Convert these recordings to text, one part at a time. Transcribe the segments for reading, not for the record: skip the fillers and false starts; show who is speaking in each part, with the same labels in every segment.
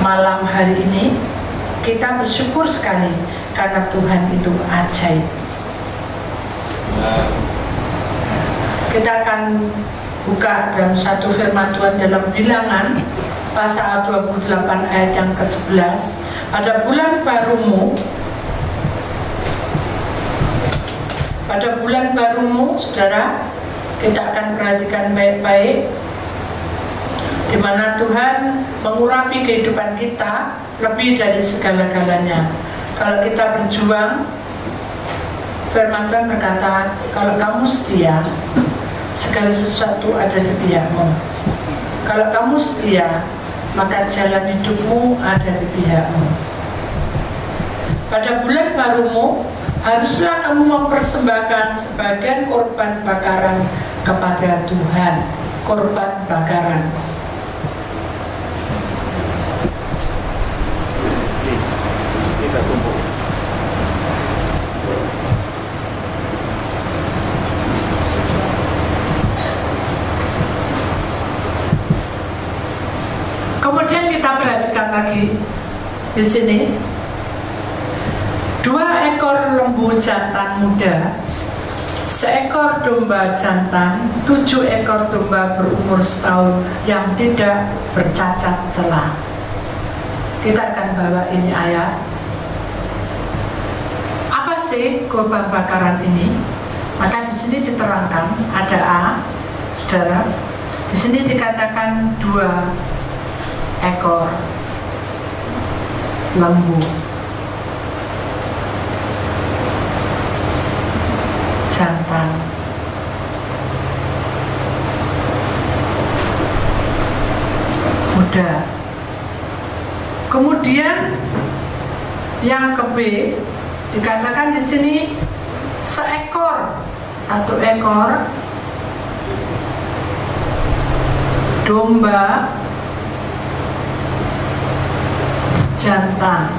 Speaker 1: malam hari ini kita bersyukur sekali karena Tuhan itu ajaib. Kita akan buka dalam satu firman Tuhan dalam Bilangan pasal 28 ayat yang ke-11. Pada bulan barumu, saudara, kita akan perhatikan baik-baik di mana Tuhan mengurapi kehidupan kita lebih dari segala-galanya. Kalau kita berjuang, firman Tuhan berkata, kalau kamu setia, segala sesuatu ada di pihakmu. Kalau kamu setia, maka jalan hidupmu ada di pihakmu. Pada bulan barumu, haruslah kamu mempersembahkan sebagian korban bakaran kepada Tuhan. Korban bakaran.
Speaker 2: Kita tunggu.
Speaker 1: Kemudian kita perhatikan lagi di sini 2 ekor lembu jantan muda, 1 ekor domba jantan, 7 ekor domba berumur setahun yang tidak bercacat celah. Kita akan bawa ini ayat. Apa sih korban bakaran ini? Maka di sini diterangkan ada A, saudara. Di sini dikatakan 2 ekor lembu jantan. Muda. Kemudian yang ke B dikatakan di sini 1 ekor domba jantan.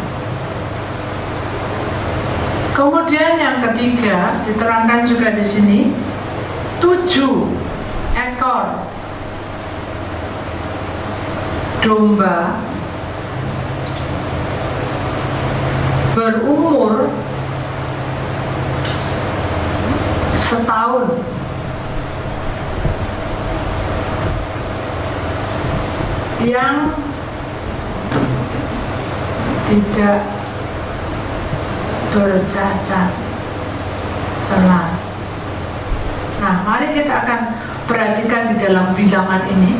Speaker 1: Kemudian yang ketiga diterangkan juga di sini 7 ekor domba berumur setahun. Yang tidak bercacat celah. Nah, mari kita akan perhatikan di dalam bilangan ini.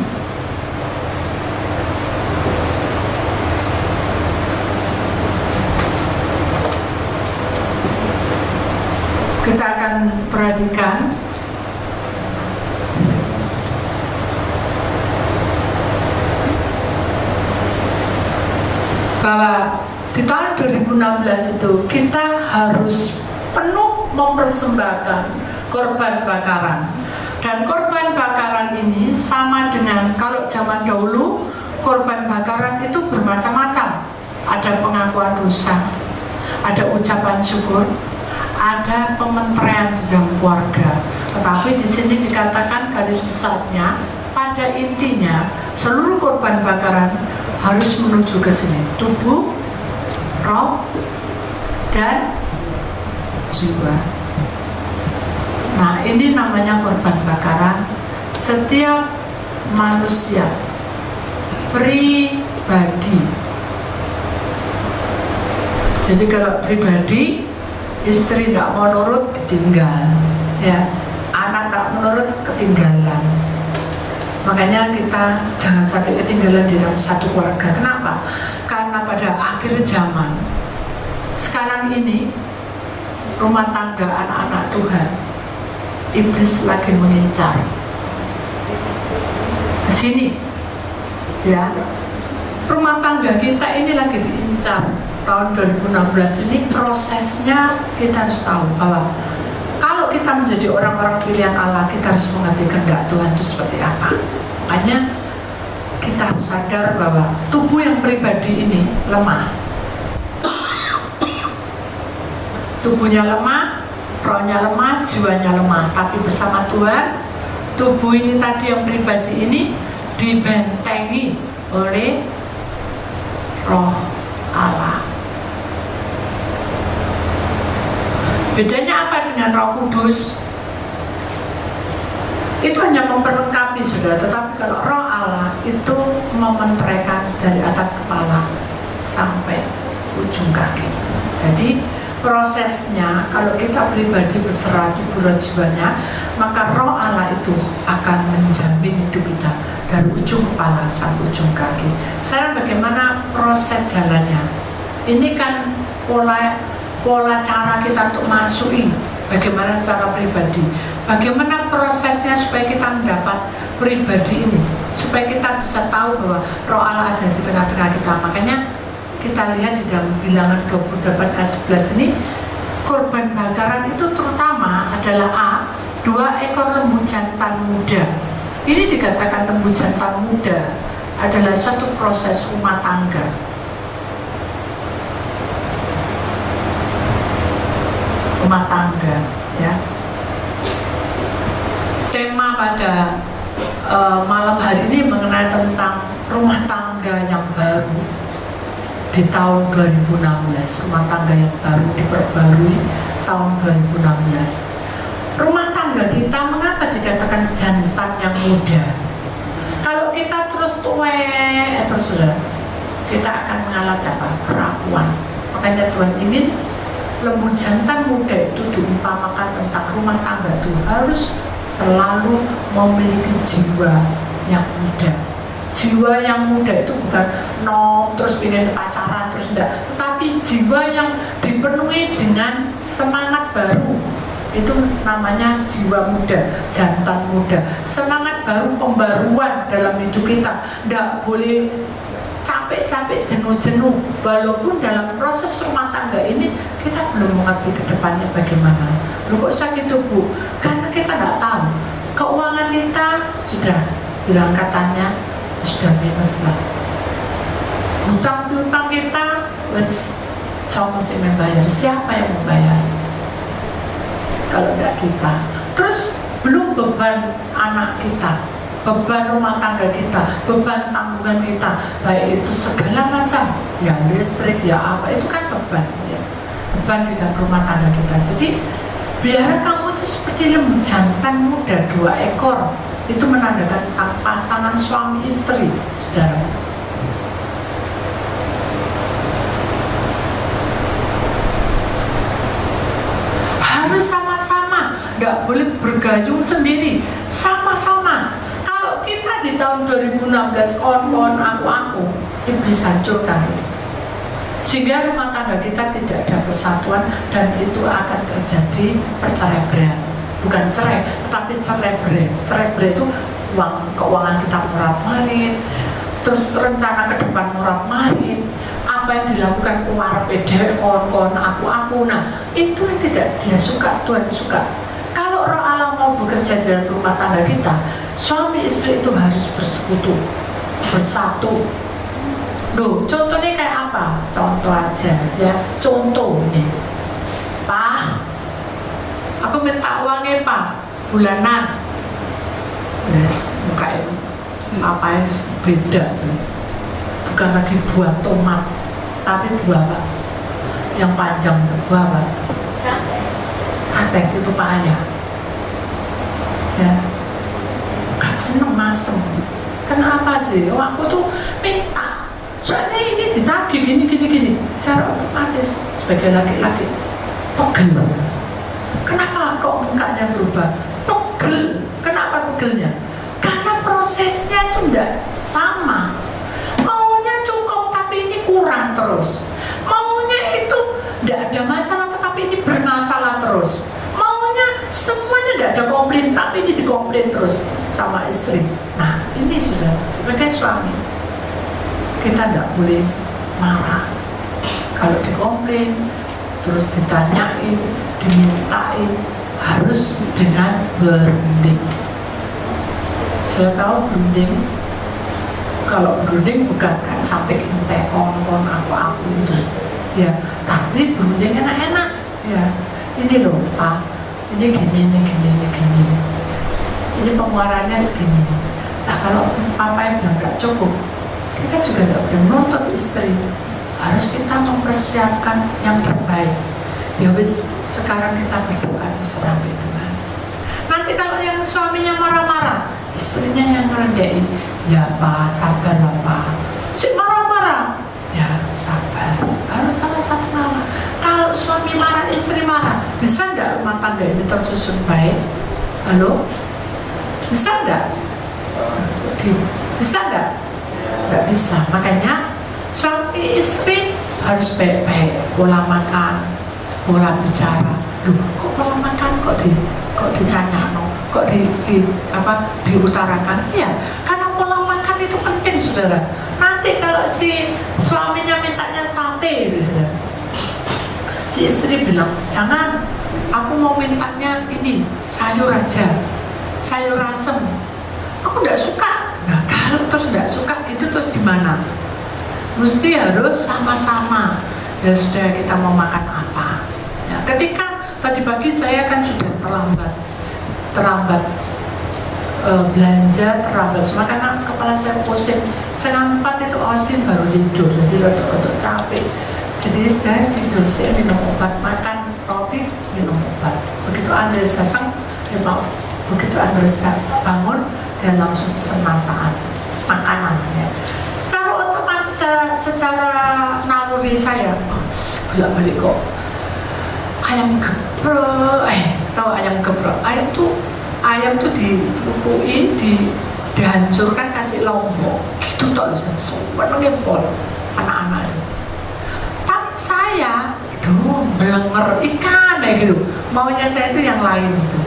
Speaker 1: Kita akan perhatikan bahwa di tahun 2016 itu kita harus penuh mempersembahkan korban bakaran. Dan korban bakaran ini sama dengan kalau zaman dahulu korban bakaran itu bermacam-macam. Ada pengakuan dosa, ada ucapan syukur, ada pementerian di dalam keluarga. Tetapi di sini dikatakan garis besarnya, pada intinya seluruh korban bakaran harus menuju ke sini, tubuh, roh, dan jiwa. Nah, ini namanya korban bakaran setiap manusia pribadi. Jadi kalau pribadi, istri tidak mau nurut ditinggal, ya, anak tidak menurut ketinggalan. Makanya kita jangan sampai ketinggalan di dalam satu keluarga. Kenapa? Karena pada akhir zaman sekarang ini rumah tangga anak-anak Tuhan, iblis lagi mengincar ke sini, ya. Rumah tangga kita ini lagi diincar. Tahun 2016 ini prosesnya kita harus tahu bahwa kalau kita menjadi orang-orang pilihan Allah, kita harus mengerti kehendak Tuhan itu seperti apa. Makanya kita harus sadar bahwa tubuh yang pribadi ini lemah. Tubuhnya lemah, rohnya lemah, jiwanya lemah. Tapi bersama Tuhan, tubuh ini tadi yang pribadi ini dibentengi oleh Roh Allah. Bedanya apa dengan Roh Kudus? Itu hanya memperlengkapi saudara, tetapi kalau Roh Allah itu mementeraikan dari atas kepala sampai ujung kaki. Jadi prosesnya kalau kita pribadi berserah di bulan jiwanya, maka Roh Allah itu akan menjamin hidup kita dari ujung kepala sampai ujung kaki. Sekarang bagaimana proses jalannya? Ini kan pola cara kita untuk masukin. Bagaimana secara pribadi, bagaimana prosesnya supaya kita mendapat pribadi ini, supaya kita bisa tahu bahwa Roh Allah ada di tengah-tengah kita. Makanya kita lihat di dalam Bilangan 28 ayat 11 ini, korban bakaran itu terutama adalah A, 2 ekor lembu jantan muda. Ini dikatakan lembu jantan muda adalah suatu proses rumah tangga. Rumah tangga, ya. Tema pada malam hari ini mengenai tentang rumah tangga yang baru di tahun 2016. Rumah tangga yang baru diperbarui tahun 2016. Rumah tangga kita mengapa dikatakan jantan yang muda? Kalau kita terus tuwek terus, kita akan mengalami apa? Kerapuan. Makanya Tuhan ingin lembu jantan muda itu diumpamakan tentang rumah tangga itu harus selalu memiliki jiwa yang muda. Jiwa yang muda itu bukan terus pengen pacaran terus enggak, tetapi jiwa yang dipenuhi dengan semangat baru. Itu namanya jiwa muda, jantan muda. Semangat baru, pembaruan dalam hidup kita. Enggak boleh capek-capek, jenuh-jenuh. Walaupun dalam proses rumah tangga ini kita belum mengerti ke depannya bagaimana. Loh kok bisa gitu Bu? Karena kita tidak tahu. Keuangan kita sudah bilang katanya sudah minus lah. Hutang-hutang kita siapa mesti membayar? Siapa yang membayar? Kalau tidak kita. Terus belum beban anak kita, beban rumah tangga kita, beban tanggungan kita, baik itu segala macam, ya listrik, ya apa, itu kan beban, ya. Beban di dalam rumah tangga kita. Jadi biar kamu itu seperti lembu jantan muda 2 ekor, itu menandakan tentang pasangan suami istri, saudara. Harus sama-sama, nggak boleh bergayung sendiri, sama-sama. Kalau kita di tahun 2016 kawan-kawan aku iblis hancurkan, sehingga rumah tangga kita tidak ada persatuan dan itu akan terjadi perceraian. Bukan cerai, tetapi cerai-berai. Cerai-berai itu keuangan kita murat-marit, terus rencana ke depan murat-marit, apa yang dilakukan keluar PDW, kawan-kawan aku. Nah, itu yang tidak dia suka, Tuhan suka. Kalau Roh Allah mau bekerja dalam rumah tangga kita, suami istri itu harus bersekutu, bersatu. Loh, contohnya kayak apa? Contoh aja, ya. Contoh nih, Pak, aku minta uangnya Pak, bulanan. Yes, muka itu apa beda sih. Bukan lagi buah tomat, tapi buah apa? Yang panjang buah apa? Kates itu Pak Ayah. Ya, gak seneng masem. Kenapa sih? Oh, aku tuh minta. Soalnya ini ditagih gini. Secara otomatis sebagai laki-laki pegel. Kenapa kok mukanya berubah? Pegel. Kenapa pegelnya? Karena prosesnya itu enggak sama. Maunya cukup tapi ini kurang terus. Maunya itu enggak ada masalah tetapi ini bermasalah terus. Maunya semuanya enggak ada komplain tapi ini dikomplain terus sama istri. Nah, ini sudah sebagai suami kita enggak boleh marah. Kalau dikomplain terus ditanyain, dimintain, harus dengan berunding. Saya tahu berunding, kalau berunding bukan kan sampai intek kon aku gitu, ya. Tapi berunding enak-enak, ya. Ini loh Pak, ini gini. Ini pengeluarannya segini. Nah kalau papa yang bilang nggak cukup, kita juga tidak boleh menuntut istri. Harus kita mempersiapkan yang terbaik. Ya wis, sekarang kita berdoa di sampai Tuhan. Nanti kalau yang suaminya marah-marah, istrinya yang merendahin, ya Pak, sabar lah Pak. Si marah-marah, ya sabar. Harus salah satu nama. Kalau suami marah, istri marah, bisa nggak rumah tangga ini tersusun baik? Halo? Bisa nggak? Bisa nggak? Nggak bisa. Makanya suami istri harus baik-baik, pola makan, pola bicara. Loh, kok pola makan kok ditanya, kok diutarakan? Ya, karena pola makan itu penting, saudara. Nanti kalau si suaminya mintanya sate, saudara, si istri bilang, jangan, aku mau mintanya ini sayur aja, sayur asem. Aku nggak suka. Nah, kalau terus nggak suka, itu terus gimana? Mesti harus sama-sama. Ya sudah, kita mau makan apa? Ya, ketika tadi pagi saya kan sudah terlambat belanja, terlambat semua karena kepala saya pusing. Setengah 4 itu Osin baru tidur, jadi rotok-rotok capek. Jadi saya tidur, saya minum obat, makan roti, minum obat. Begitu Andres datang, ya mau. Begitu Andres bangun, dia langsung pesen masakan, makanan. Ya. Secara otomatis, secara naluri saya, bolak-balik kok ayam geprek, tahu ayam geprek? Ayam tuh dibukuin, dihancurkan, kasih lombok, gitu toh, semuanya pol anak-anak itu. Tapi saya, belenger ikan ya gitu, maunya saya itu yang lain gitu.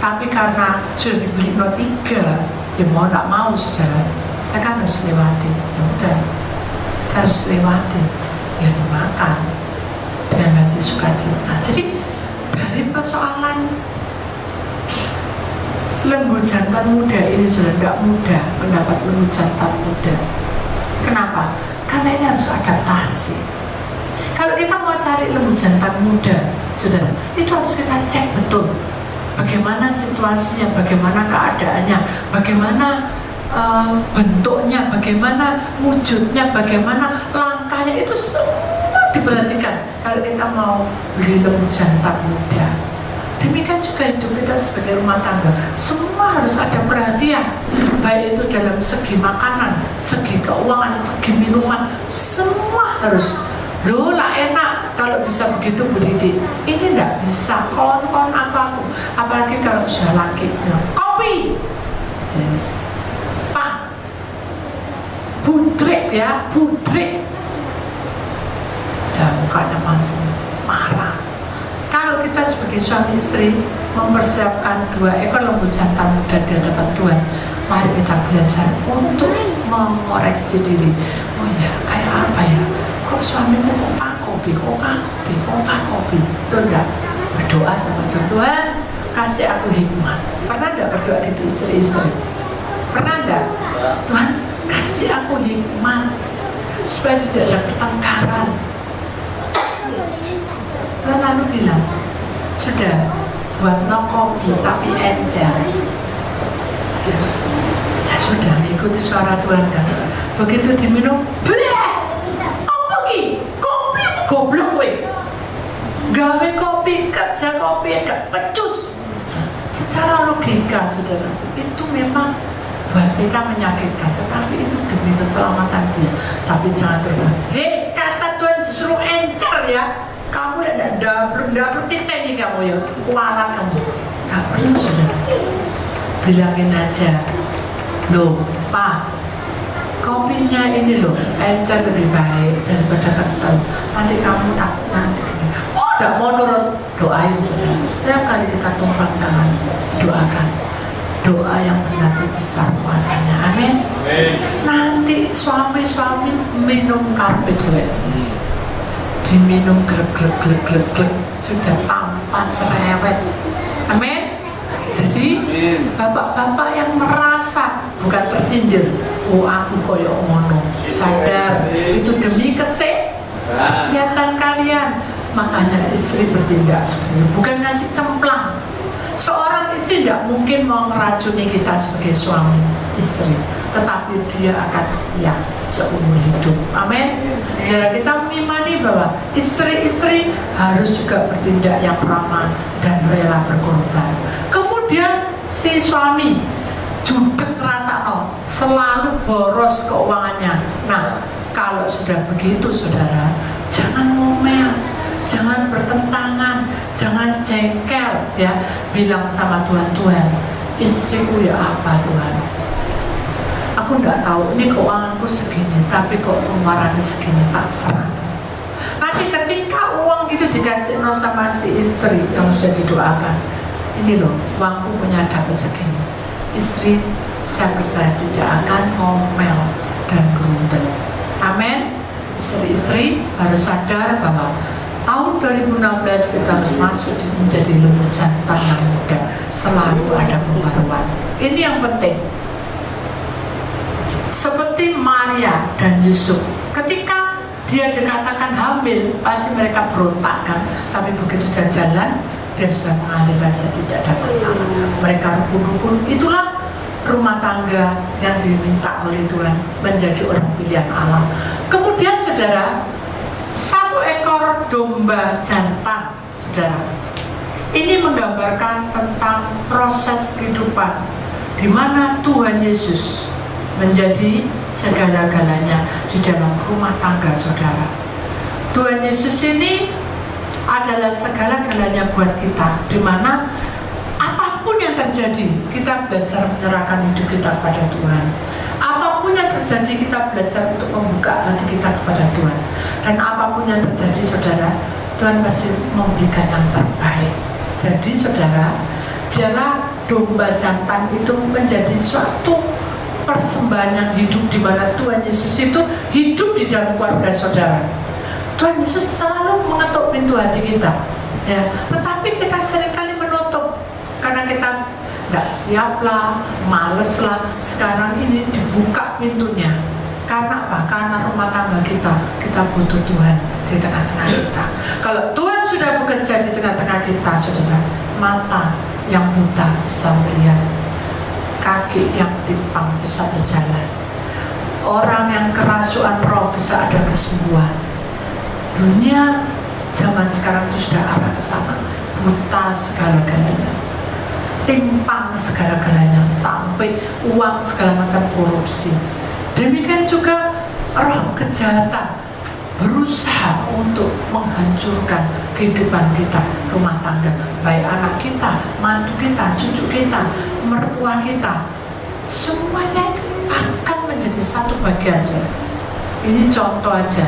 Speaker 1: Tapi karena sudah dibeli no 3, ya mau tak mau saudara, saya kan harus lewati. Ya udah, saya harus lewati, ya dimakan dengan hati sukacita. Jadi dari persoalan lembu jantan muda ini sudah tidak mudah mendapat lembu jantan muda. Kenapa? Karena ini harus adaptasi. Kalau kita mau cari lembu jantan muda, saudara, itu harus kita cek betul. Bagaimana situasinya, bagaimana keadaannya, bagaimana bentuknya, bagaimana wujudnya, bagaimana langkahnya, itu semua diperhatikan kalau kita mau beli lembu jantan muda. Demikian juga hidup kita sebagai rumah tangga, semua harus ada perhatian, baik itu dalam segi makanan, segi keuangan, segi minuman, semua harus. Loh lah enak kalau bisa begitu Bu Didi, ini enggak bisa, kon apapun, apalagi kalau sudah laki. Kopi, yes, Pak, budrek ya, budrek. Dan mukanya masih marah. Kalau kita sebagai suami istri mempersiapkan 2 ekor lembu jantan muda di hadapan Tuhan, mari kita belajar untuk mengoreksi diri. Oh ya, kayak apa ya? Kok suamiku kok pak kopi, itu enggak berdoa sama Tuhan, kasih aku hikmat. Pernah enggak berdoa gitu istri-istri? Pernah enggak? Tuhan, kasih aku hikmat supaya tidak ada pertengkaran. Tuhan lalu bilang, sudah buat no kopi tapi encer. Ya sudah, ikuti suara Tuhan kan. Begitu diminum, kopi goblok we, gawe kopi, kerja kopi gak pecus. Secara logika saudara, itu memang buat kita menyakitkan, tetapi itu demi keselamatan dia. Tapi jangan terbang, kata Tuhan justru encer ya, kamu tidak dapet titik kamu ya, kualat kamu, gak perlu saudara. Bilangin aja, loh Pak, kopinya ini loh, encer lebih baik daripada kental. Nanti kamu takut nanti. Oh, tidak mau nurut, doain saudara. Setiap kali kita tumpang tangan, doakan. Doa yang benar besar kuasanya. Amin. Nanti suami minum karpet duit, diminum glek, sudah tampan cerewet. Amin. Jadi bapak-bapak yang merasa bukan tersindir, oh aku koyo ngono, sadar itu demi kesehatan kalian, makanya istri bertindak seperti itu, bukan ngasih cemplang. Seorang istri tidak mungkin mau meracuni kita sebagai suami istri. tetapi dia akan setia seumur hidup. Amin. Saudara, kita mengimani bahwa istri-istri harus juga bertindak yang ramah dan rela berkorban. Kemudian si suami judek rasa selalu boros keuangannya. Nah, kalau sudah begitu saudara, jangan ngomel, jangan bertentangan, jangan jengkel ya. Bilang sama Tuhan, Tuhan, istriku ya apa Tuhan? Aku enggak tahu, ini keuanganku segini, tapi kok pengeluarannya segini, tak serang. Nanti ketika uang itu dikasih sama si istri yang sudah didoakan, ini loh, uangku punya dapat segini. Istri, saya percaya tidak akan ngomel dan gerundel. Amin. Istri-istri harus sadar bahwa tahun 2016 kita harus masuk menjadi lembu jantan yang muda. Selalu ada pembaruan. Ini yang penting. Seperti Maria dan Yusuf, ketika dia dikatakan hamil, pasti mereka berontak kan. Tapi begitu jalan, dia sudah mengalir aja, tidak ada masalah. Mereka rukun-rukun. Itulah rumah tangga yang diminta oleh Tuhan, menjadi orang pilihan Allah. Kemudian saudara, 1 ekor domba jantan, saudara, ini menggambarkan tentang proses kehidupan di mana Tuhan Yesus menjadi segala-galanya di dalam rumah tangga saudara. Tuhan Yesus ini adalah segala-galanya buat kita, di mana apapun yang terjadi, kita belajar menyerahkan hidup kita kepada Tuhan. Apapun yang terjadi, kita belajar untuk membuka hati kita kepada Tuhan. Dan apapun yang terjadi, saudara, Tuhan pasti memberikan yang terbaik. Jadi, saudara, biarlah domba jantan itu menjadi suatu persembahan yang hidup, di mana Tuhan Yesus itu hidup di dalam keluarga saudara. Tuhan Yesus selalu mengetuk pintu hati kita, ya. Tetapi kita seringkali menutup karena kita nggak siap lah, males lah. Sekarang ini dibuka pintunya. Karena apa? Karena rumah tangga kita butuh Tuhan di tengah-tengah kita. Kalau Tuhan sudah bekerja di tengah-tengah kita, saudara, mata yang buta bisa melihat, kaki yang timpang bisa berjalan, orang yang kerasukan roh bisa ada kesembuhan. Dunia zaman sekarang itu sudah arah ke sana, buta segala-galanya, timpang segala-galanya, sampai uang segala macam korupsi. Demikian juga roh kejahatan berusaha untuk menghancurkan kehidupan kita, rumah tangga, baik anak kita, mantu kita, cucu kita, mertua kita, semuanya itu akan menjadi satu bagian saja. Ini contoh aja.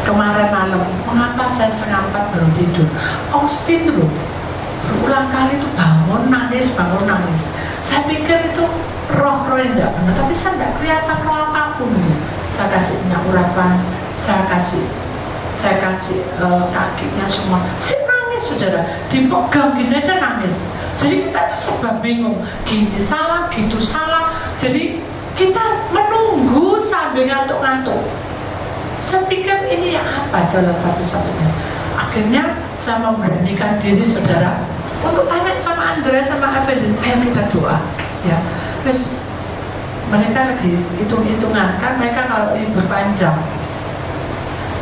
Speaker 1: Kemarin malam, mengapa saya setengah 4 baru tidur? Austin tuh berulang kali itu bangun nangis. Saya pikir itu roh-roh yang tidak benar, tapi saya tidak kelihatan roh apapun. Saya kasih minyak urapan, saya kasih kakinya semua. Saya nangis saudara, dipegang gini aja nangis. Jadi kita itu serba bingung, gini salah, gitu salah. Jadi kita menunggu sambil ngantuk-ngantuk. Saya pikir ini apa jalan satu-satunya. Akhirnya saya memberanikan diri saudara untuk tanya sama Andrea sama Evelyn, ayo kita doa ya. Terus mereka lagi hitung-hitungan kan, mereka kalau libur panjang,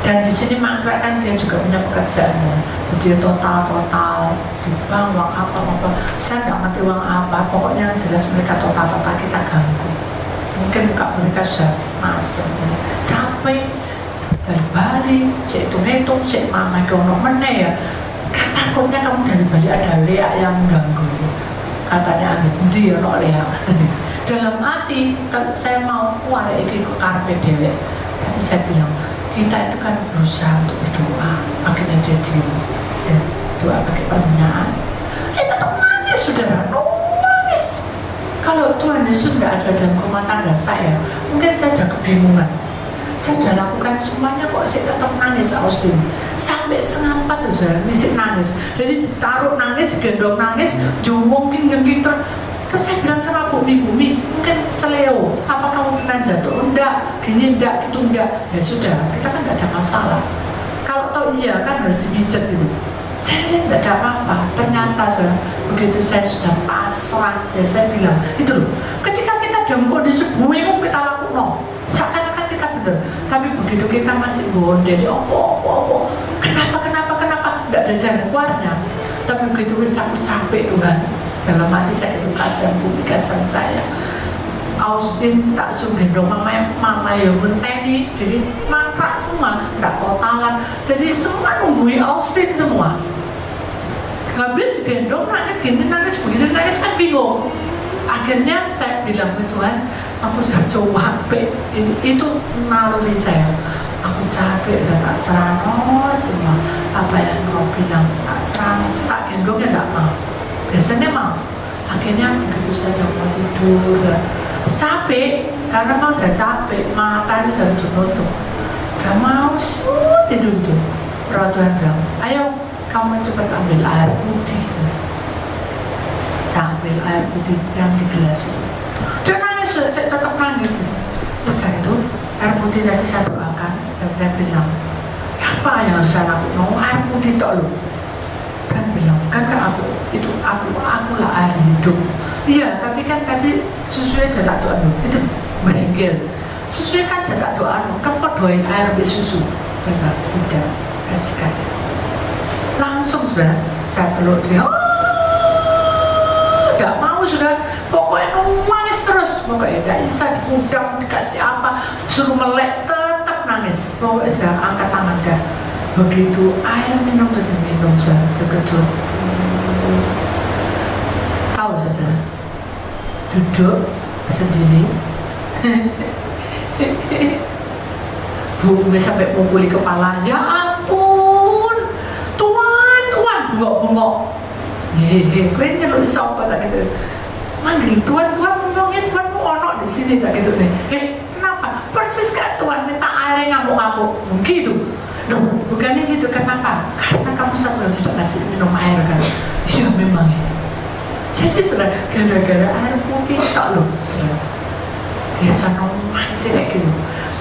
Speaker 1: dan di sini mangkrak kan dia juga punya pekerjaannya, jadi total di bank uang apa, saya nggak ngerti uang apa, pokoknya jelas mereka total kita ganggu. Mungkin buka mereka sudah masuk, capek dari Bali, saya hitung-hitung, saya mama dono mana ya, takutnya kamu dari Bali ada Lea yang mengganggu, katanya dia no Lea. Dalam hati, kalau saya mau ada ini ke karpet dewe, tapi saya bilang kita itu kan berusaha untuk berdoa, akhirnya jadi doa pakai permintaan. Tetap nangis saudara, nangis. Kalau Tuhan Yesus tidak ada dalam rumah tangga saya, mungkin saya sudah kebingungan. Saya sudah lakukan semuanya kok saya tetap nangis, Austin. Sampai setengah 4 tuh saya mesti nangis. Jadi taruh nangis, gendong nangis, jungungin jengking terus saya bilang sama Bumi, mungkin seleo, apa kamu pernah jatuh? Enggak, gini enggak, itu enggak. Ya sudah, kita kan enggak ada masalah. Kalau tahu iya kan harus dipijat gitu. Saya lihat enggak ada apa-apa. Ternyata begitu saya sudah pasrah, ya saya bilang, itu loh. Ketika kita dalam kondisi bingung kita lakukan. Seakan-akan kita benar, tapi begitu kita masih bondel, kenapa, nggak ada jalan keluarnya. Tapi begitu wis aku capek Tuhan, dalam hati saya itu kasihan publikasan saya. Austin tak gendong mama ya menteni, jadi mangkrak semua, nggak totalan. Jadi semua nungguin Austin semua. Habis gendong nangis gini, nangis begini, nangis kan bingung. Akhirnya saya bilang ke Tuhan, aku sudah capek. Itu naluri saya. Aku capek, saya tak serano semua. Apa yang kau bilang tak serano, tak gendongnya tidak mau. Biasanya mau. Akhirnya begitu saja mau tidur. Capek, karena memang udah capek, mata ini sudah tutup. Udah mau tidur itu. Roh Tuhan bilang, ayo kamu cepat ambil air putih. Saya ambil air putih yang di gelas itu. Dia nangis, saya tetap nangis. Terus saya itu air putih tadi saya doakan dan saya bilang, apa yang harus saya lakukan? Mau air putih tak loh. Dan bilang, kan aku lah air hidup. Iya, tapi kan tadi susunya jadak doa itu merengkel. Susunya kan jadak doa, kan doain air ambil susu. Memang tidak, kasihkan. Langsung sudah saya peluk dia. Tidak mau sudah, pokoknya nangis terus. Pokoknya tidak bisa diundang, dikasih apa, suruh melek, tetap nangis. Pokoknya sudah angkat tangan dah. Begitu air minum sudah minum sudah terkejut. Tahu saudara, duduk sendiri. Bu sampai mukuli kepala, ya ampun, Tuhan, bengok-bengok. Hehe, kau ini nyeluk siapa tak gitu? Manggil Tuhan, ngomongnya Tuhan mau ono di sini tak gitu nih. Kenapa? Persis kan Tuhan minta airnya ngamuk-ngamuk, gitu. Loh, bukannya gitu, kenapa? Karena kamu satu yang tidak kasih minum air kan? Iya memang ya. Jadi sudah gara-gara air putih tak loh, sudah. Dia sana masih kayak gitu.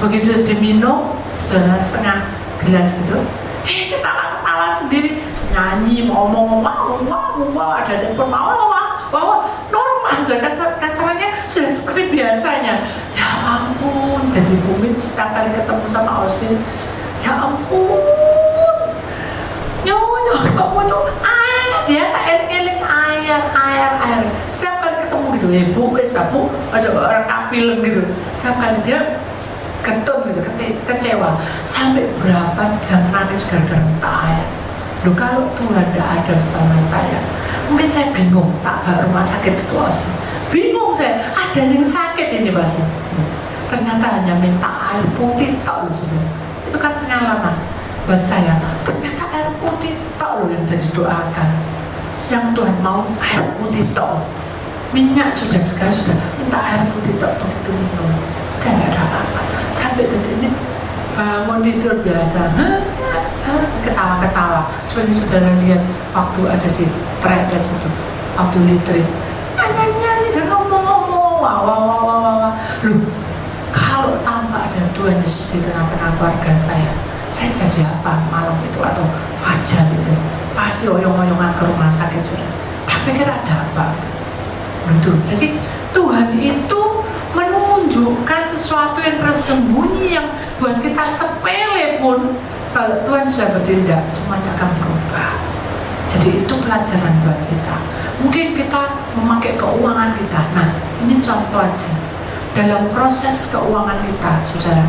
Speaker 1: Begitu diminum, sudah setengah gelas gitu. Ketawa-ketawa sendiri, nyanyi, ngomong, wow, ada telepon, wow, normal saja, kasarannya sudah seperti biasanya. Ya ampun, jadi bumi itu setiap kali ketemu sama Austin, ya ampun, nyonya, kamu tuh air, dia tak eling air. Setiap kali ketemu gitu, ya bu, masuk orang kapil gitu. Setiap kali dia ketut gitu, kecewa. Sampai berapa jam nangis gara-gara minta air. Loh, kalau Tuhan tidak ada bersama saya, mungkin saya bingung, tak ke rumah sakit itu Austin. Bingung saya, ada yang sakit ini pasti. Ternyata hanya minta air putih tak loh sudah. Itu kan pengalaman buat saya. Ternyata air putih tak loh yang didoakan. Yang Tuhan mau air putih tak. Minyak sudah segala sudah, minta air putih tak begitu minum. Dan tidak ada apa-apa. Sampai detik ini bangun tidur biasa, ketawa-ketawa. Seperti saudara lihat waktu ada di Predes itu, waktu litrik, nyanyi, dan ngomong-ngomong, wah. Loh, kalau tanpa ada Tuhan Yesus di tengah-tengah keluarga saya jadi apa malam itu atau fajar itu? Pasti oyong-oyongan ke rumah sakit sudah. Tapi kira ada apa? Betul. Jadi Tuhan itu menunjukkan sesuatu yang tersembunyi yang buat kita sepele pun, kalau Tuhan sudah bertindak semuanya akan berubah. Jadi itu pelajaran buat kita. Mungkin kita memakai keuangan kita. Nah, ini contoh aja dalam proses keuangan kita, saudara.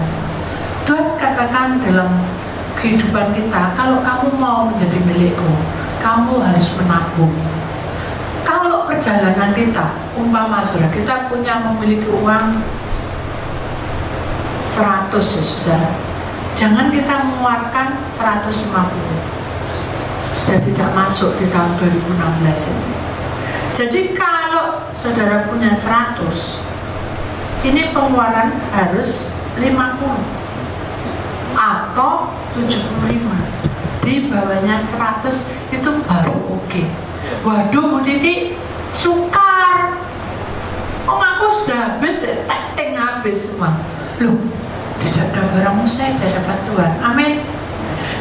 Speaker 1: Tuhan katakan dalam kehidupan kita, kalau kamu mau menjadi milikku, kamu harus menabung. Kalau perjalanan kita, umpama saudara, kita punya memiliki uang 100 ya saudara, jangan kita mengeluarkan 150. Sudah tidak masuk di tahun 2016 ini. Jadi kalau saudara punya 100, ini pengeluaran harus 50 atau 75. Di bawahnya 100 itu baru oke. Waduh, Bu Titi, sukar. Aku sudah habis, tekting habis semua. Loh, tidak ada barang musai, tidak ada bantuan. Amin.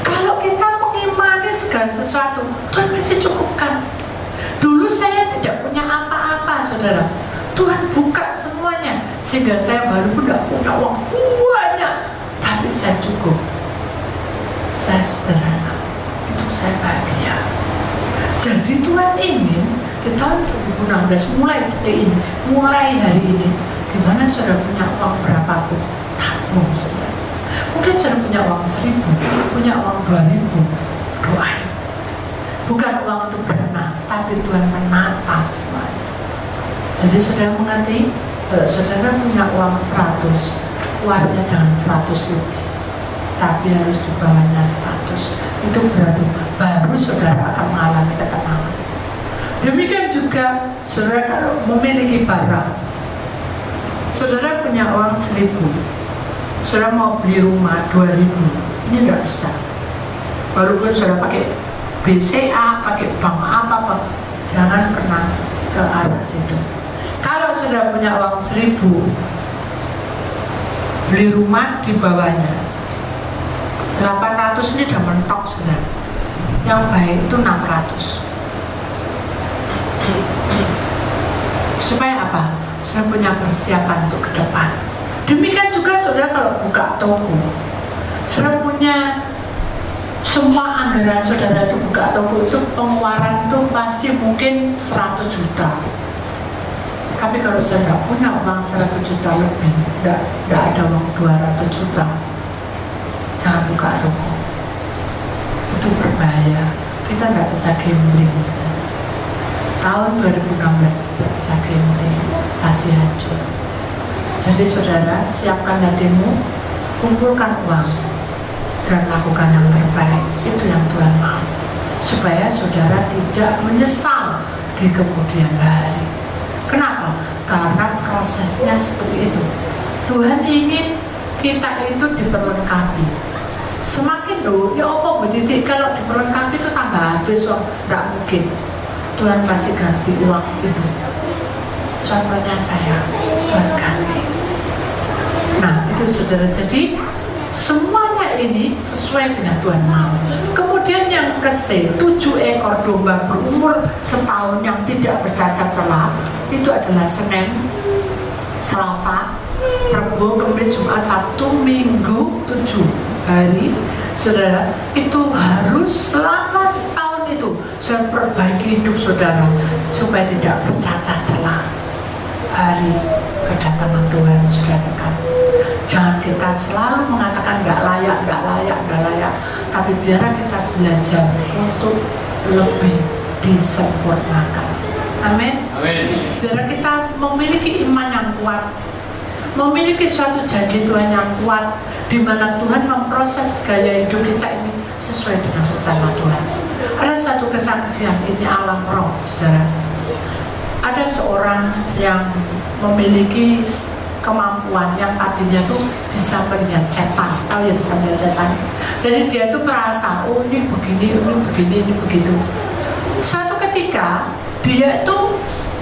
Speaker 1: Kalau kita mengimani segala sesuatu, Tuhan pasti cukupkan. Dulu saya tidak punya apa-apa, saudara. Tuhan buka semuanya, sehingga saya baru tidak punya uang banyak, tapi saya cukup, saya sederhana, itu saya bahagia. Jadi Tuhan ingin di tahun 2016 mulai detik ini, mulai hari ini, gimana saudara punya uang berapapun, tabung saudara. Mungkin saudara punya uang 1.000, punya uang 2.000, doain. Bukan uang untuk berenang, tapi Tuhan menata semuanya. Jadi saudara mengerti, kalau saudara punya uang 100, uangnya jangan 100 lebih, tapi harus di bawahnya 100. Itu berarti baru saudara akan mengalami ketenangan. Demikian juga saudara kalau memiliki barang, saudara punya uang 1.000, saudara mau beli rumah 2.000, ini tidak bisa. Walaupun saudara pakai BCA, pakai bank apa, jangan pernah ke arah situ. Kalau saudara punya uang 1.000, beli rumah di bawahnya 800, ini udah mentok sudah. Yang baik itu 600. Supaya apa? Saya punya persiapan untuk ke depan. Demikian juga saudara kalau buka toko, saudara punya semua anggaran saudara itu buka toko itu pengeluaran itu pasti mungkin 100 juta. Tapi kalau saya tidak punya uang 100 juta lebih, tidak ada uang 200 juta, jangan buka toko. Itu berbahaya. Kita tidak bisa gambling. Tahun 2016 tidak bisa gambling, pasti hancur. Jadi saudara, siapkan hatimu, kumpulkan uang, dan lakukan yang terbaik. Itu yang Tuhan mau, supaya saudara tidak menyesal di kemudian hari. Kenapa? Karena prosesnya seperti itu. Tuhan ingin kita itu diperlengkapi. Semakin ya apa betitik kalau diperlengkapi itu tambah habis, tidak mungkin. Tuhan pasti ganti uang itu. Contohnya saya, Tuhan ganti. Nah itu saudara, jadi semuanya ini sesuai dengan Tuhan mau. Kemudian yang ke-C, 7 ekor domba berumur setahun yang tidak bercacat celah, itu adalah Senin, Selasa, Rabu, Kamis, Jumat, Sabtu, Minggu, 7 hari. Saudara, itu harus selama setahun itu saudara perbaiki hidup saudara supaya tidak bercacat celah. Hari kedatangan Tuhan sudah dekat. Jangan kita selalu mengatakan nggak layak, tapi biarlah kita belajar untuk lebih disempurnakan. Amin. Biarlah kita memiliki iman yang kuat, memiliki suatu janji Tuhan yang kuat, di mana Tuhan memproses gaya hidup kita ini sesuai dengan rencana Tuhan. Ada satu kesaksian, ini alam roh, saudara. Ada seorang yang memiliki kemampuan yang tadinya tuh bisa melihat setan, tahu ya, bisa melihat setan. Jadi dia tuh merasa, oh ini begini, ini begitu. Suatu ketika dia itu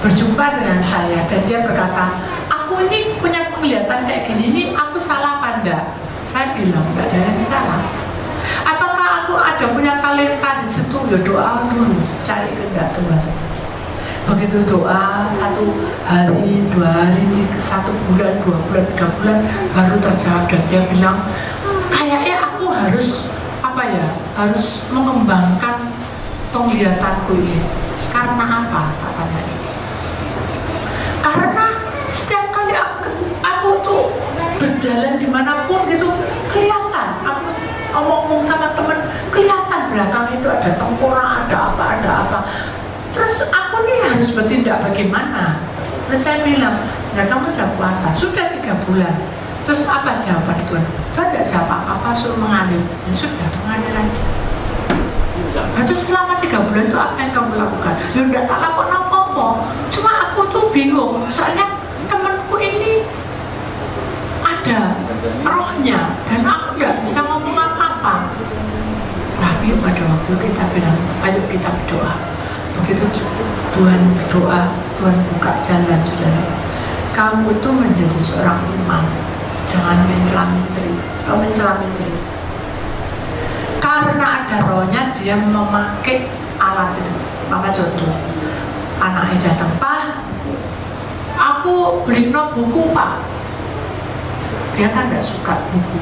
Speaker 1: berjumpa dengan saya dan dia berkata, aku ini punya penglihatan kayak gini, ini aku salah apa enggak? Saya bilang, enggak ada yang salah. Apakah aku ada punya talenta di situ? Ya doa dulu, cari kehendak Tuhan. Begitu doa 1 hari, 2 hari, 1 bulan, 2 bulan, 3 bulan baru terjawab. Dan dia bilang, kayaknya aku harus harus mengembangkan penglihatanku ini. Karena apa? Katanya, karena setiap kali aku tuh berjalan dimanapun gitu kelihatan, aku ngomong sama temen kelihatan belakang itu ada tengkorak, ada apa. Terus aku nih harus bertindak bagaimana? Terus saya bilang, ya kamu sudah puasa, sudah 3 bulan. Terus apa jawaban Tuhan? Tuhan tidak jawab apa-apa, suruh mengalir. Ya sudah, mengalir aja. Nah, terus selama 3 bulan itu apa yang kamu lakukan? Ya udah tak lakukan apa-apa. Cuma aku tuh bingung, soalnya temanku ini ada rohnya dan aku nggak bisa ngomong apa-apa. Tapi pada waktu kita bilang, ayo kita berdoa. Begitu Tuhan berdoa, Tuhan buka jalan, saudara. Kamu tuh menjadi seorang imam, jangan mencela-menceli. Kalau mencela-menceli, karena ada rohnya, dia memakai alat itu. Maka contoh, anaknya datang, Pak, aku aku beli no buku Pak. Dia kan tidak suka buku.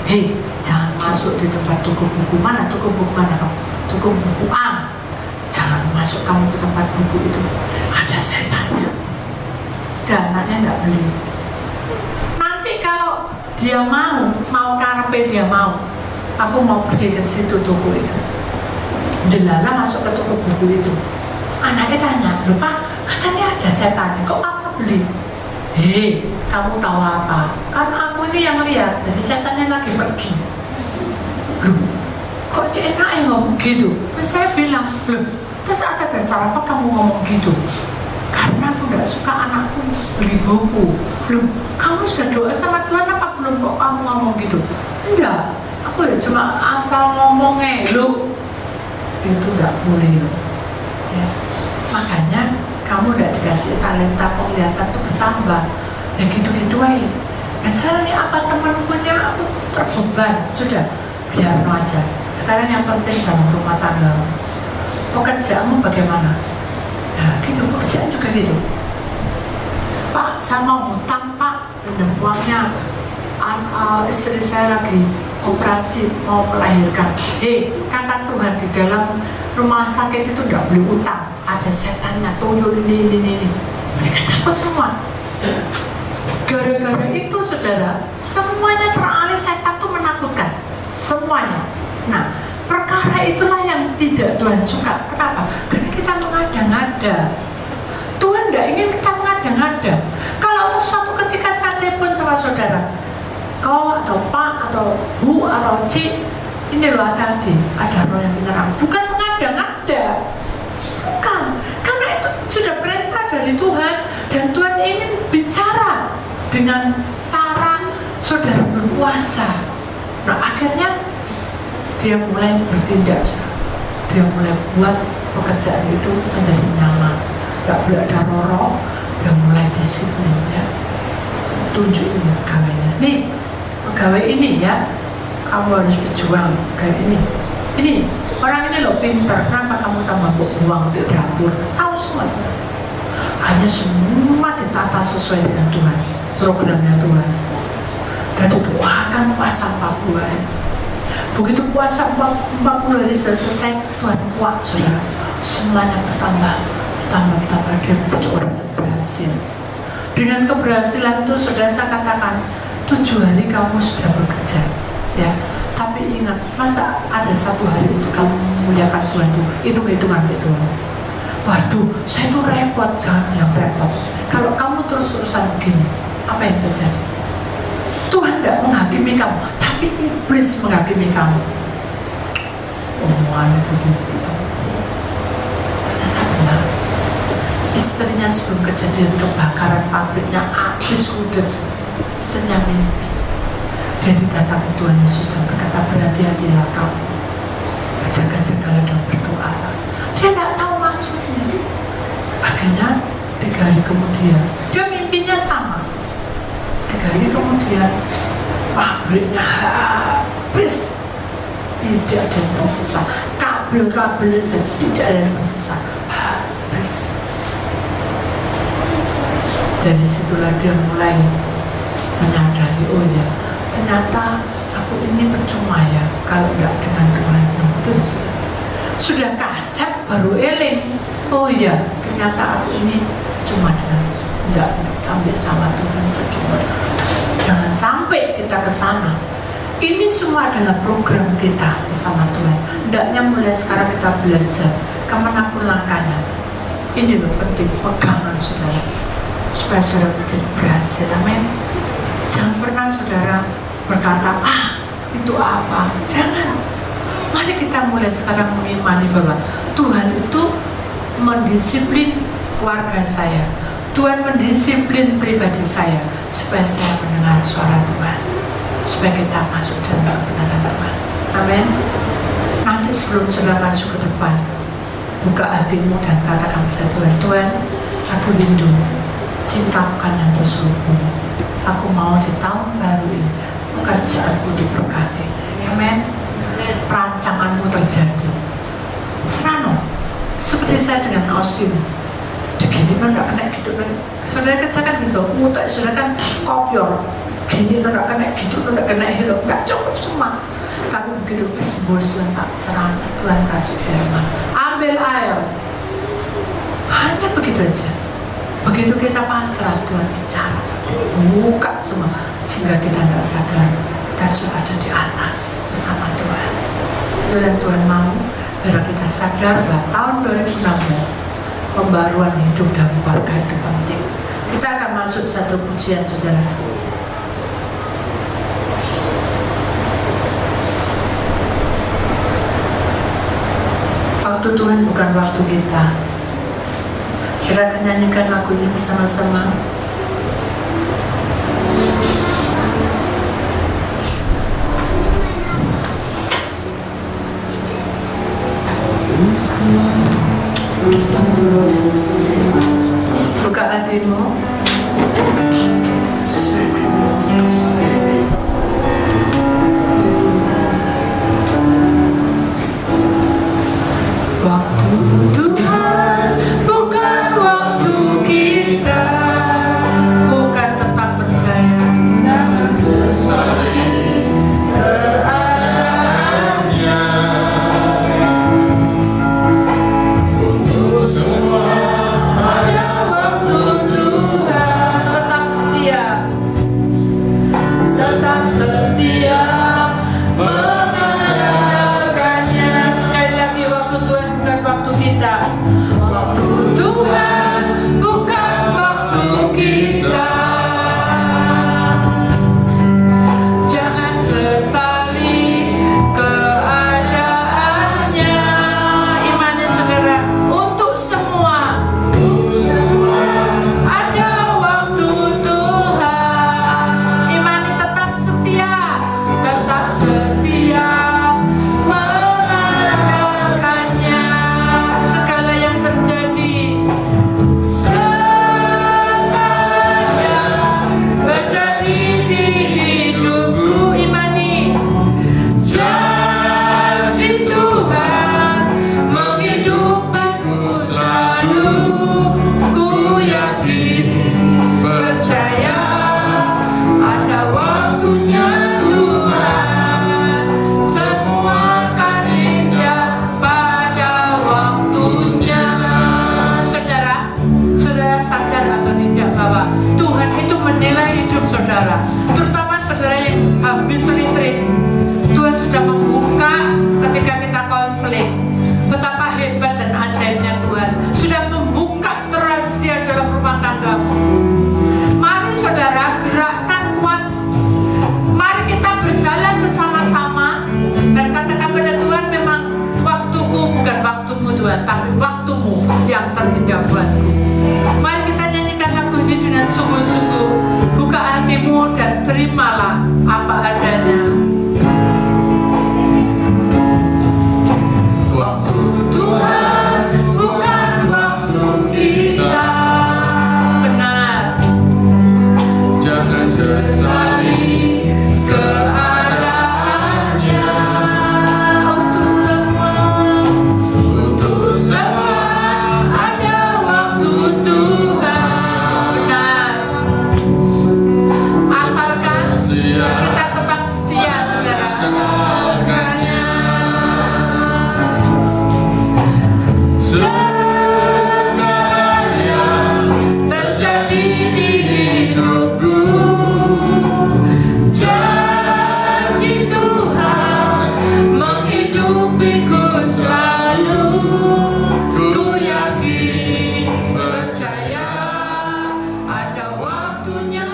Speaker 1: Hei, jangan masuk di tempat toko buku mana, toko buku mana kamu? Toko buku A. Jangan masuk kamu ke tempat buku itu. Ada setannya. Dan anaknya nggak beli. Nanti kalau dia mau karepe dia mau, aku mau pergi ke situ toko itu. Jelala masuk ke toko buku itu. Anaknya tanya, "Loh Pak, katanya ada setannya, kok Papa beli?" Hei, kamu tahu apa? Kan aku ini yang lihat, jadi setannya lagi pergi. Loh, kok Cik enak yang ngomong gitu? Terus saya bilang, loh, terus ada dasar apa kamu ngomong gitu? Karena aku gak suka anakku beli buku. Loh, kamu sudah doa sama Tuhan apa belum kok kamu ngomong gitu? Enggak, aku ya cuma asal ngomongnya. Loh, itu gak boleh loh. Ya. Makanya kamu udah dikasih talenta penglihatan tuh bertambah. Ya gitu-gitu aja. Dan sekarang ini apa teman punya aku terbeban. Sudah, biar aja. Sekarang yang penting dalam rumah tangga. Pekerjaanmu bagaimana? Nah gitu, pekerjaan juga gitu. Pak, saya mau hutang Pak, pinjam uangnya. Istri saya lagi operasi mau melahirkan. Kata Tuhan di dalam rumah sakit itu tidak boleh utang. Ada setannya, tuyul ini. Mereka takut semua. Gara-gara itu saudara, semuanya teralih. Setan itu menakutkan semuanya. Nah, perkara itulah yang tidak Tuhan suka. Kenapa? Karena kita mengada-ngada. Tuhan tidak ingin kita mengada-ngada. Kalau suatu ketika saya telepon sama saudara, kau atau Pak atau Bu atau Cik, ini loh hati-hati, ada roh yang menyerang. Bukan mengada-ngada. Bukan, karena itu sudah perintah dari Tuhan. Dan Tuhan ingin bicara dengan cara saudara berpuasa. Nah akhirnya dia mulai bertindak. Dia mulai buat pekerjaan itu menjadi nyaman. Gak boleh ada roro. Dia mulai disiplin ya. Tunjukin pegawainya. Nih pegawai ini ya, kamu harus berjuang kayak ini. Ini orang ini loh pintar, kenapa kamu tambah buang di dapur? Tahu semua sih. Hanya semua ditata sesuai dengan Tuhan, programnya Tuhan. Dan doakan puasa 40 hari. Begitu puasa 40 hari sudah selesai, Tuhan kuat saudara. Semuanya bertambah. Dia menjadi orang yang berhasil. Dengan keberhasilan itu saudara saya katakan 7 hari kamu sudah bekerja ya. Tapi ingat, masa ada 1 hari untuk kamu memuliakan Tuhan itu hitungan itu. Waduh, saya itu repot. Jangan bilang repot. Kalau kamu terus-terusan begini, apa yang terjadi? Tuhan tidak menghakimi kamu, tapi iblis menghakimi kamu. Omongan itu tidak. Ternyata benar. Istrinya sebelum kejadian kebakaran pabriknya habis ludes. Istrinya mimpi. Dia didatangi Tuhan Yesus dan berkata, berhati-hatilah kamu, berjaga-jagalah dan berdoa. Dia tidak tahu maksudnya. Akhirnya 3 hari kemudian dia mimpinya sama. 3 hari kemudian pabriknya habis, tidak ada yang tersisa. Kabel-kabelnya tidak ada yang tersisa, habis. Dari situlah dia mulai menyadari, oh ya, ternyata aku ini percuma ya kalau tidak dengan Tuhan. Betul sih. Sudah kasep baru eling. Oh iya, ternyata aku ini percuma dengan tidak ambil sama Tuhan, percuma. Jangan sampai kita ke sana. Ini semua adalah program kita bersama Tuhan. Hendaknya mulai sekarang kita belajar kemanapun langkahnya. Ini loh penting, pegangan saudara, supaya saudara menjadi berhasil. Amin. Jangan pernah saudara berkata, itu apa? Jangan. Mari kita mulai sekarang mengimani bahwa Tuhan itu mendisiplin keluarga saya. Tuhan mendisiplin pribadi saya supaya saya mendengar suara Tuhan, supaya kita masuk dalam kebenaran Tuhan. Amin. Nanti sebelum saudara maju ke depan, buka hatimu dan katakan kepada Tuhan, Tuhan, aku rindu singkapkan yang terselubung. Aku mau di tahun baru ini pekerjaanku diberkati. Amin. Perancanganmu terjadi. Serano, seperti saya dengan Osim. Gini kan nggak kena gitu kan. Saudara kerja kan gitu, mutak saudara kan kopior. Gini kan nggak kena gitu, nggak kena hidup, nggak cukup semua. Tapi begitu bos Tuhan tak serang, Tuhan kasih firman, ambil air. Hanya begitu aja. Begitu kita pasrah, Tuhan bicara, buka semua, sehingga kita nggak sadar kita sudah ada di atas bersama Tuhan. Itu yang Tuhan mau, biar kita sadar bahwa tahun 2016 pembaruan hidup dan keluarga itu penting. Kita akan masuk satu pujian, saudara. Waktu Tuhan bukan waktu kita. Kita akan nyanyikan lagu ini bersama-sama. Buka hatimu. Waktu Tuhan bukan waktu kita. Bukan tetap percaya dan sesali keadaannya. Untuk semua ada waktu Tuhan. Tetap setia, tetap setia mengandalkannya. Sekali lagi, waktu Tuhan bukan waktu kita. Waktu Tuhan bukan waktu kita. Jangan sesali keadaannya. Imannya saudara, untuk semua ada waktu Tuhan. Imani tetap setia mengandalkannya. Segala yang terjadi, segalanya terjadi di hidupku. Imani janji Tuhan menghidupiku selalu. Ku yakin, percaya ada waktunya Tuhan. Semua akan indah pada waktunya. Saudara sadar atau tidak bahwa Tuhan itu menilai hidup saudara, terutama saudara yang habis retreat. Tuhan sudah membuka ketika kita konseling. Betapa hebat dan ajaibnya Tuhan sudah membuka rahasia dalam rumah tanggamu. Mari saudara, gerakkan kuat. Mari kita berjalan bersama-sama dan katakan pada Tuhan, memang waktuku bukan waktumu Tuhan, tapi waktumu yang terindah buatku. Mari kita nyanyikan lagu ini dengan sungguh-sungguh. Buka hatimu dan terimalah apa adanya. Waktu Tuhan bukan waktu kita. Benar.
Speaker 3: Jangan sesali
Speaker 1: Keadaannya untuk semua ada waktu Tuhan. Benar. Asalkan kita tetap setia, saudara.
Speaker 3: segalanya
Speaker 1: Terjadi di hidupku, janji Tuhan menghidupiku selalu. Ku yakin, percaya ada waktunya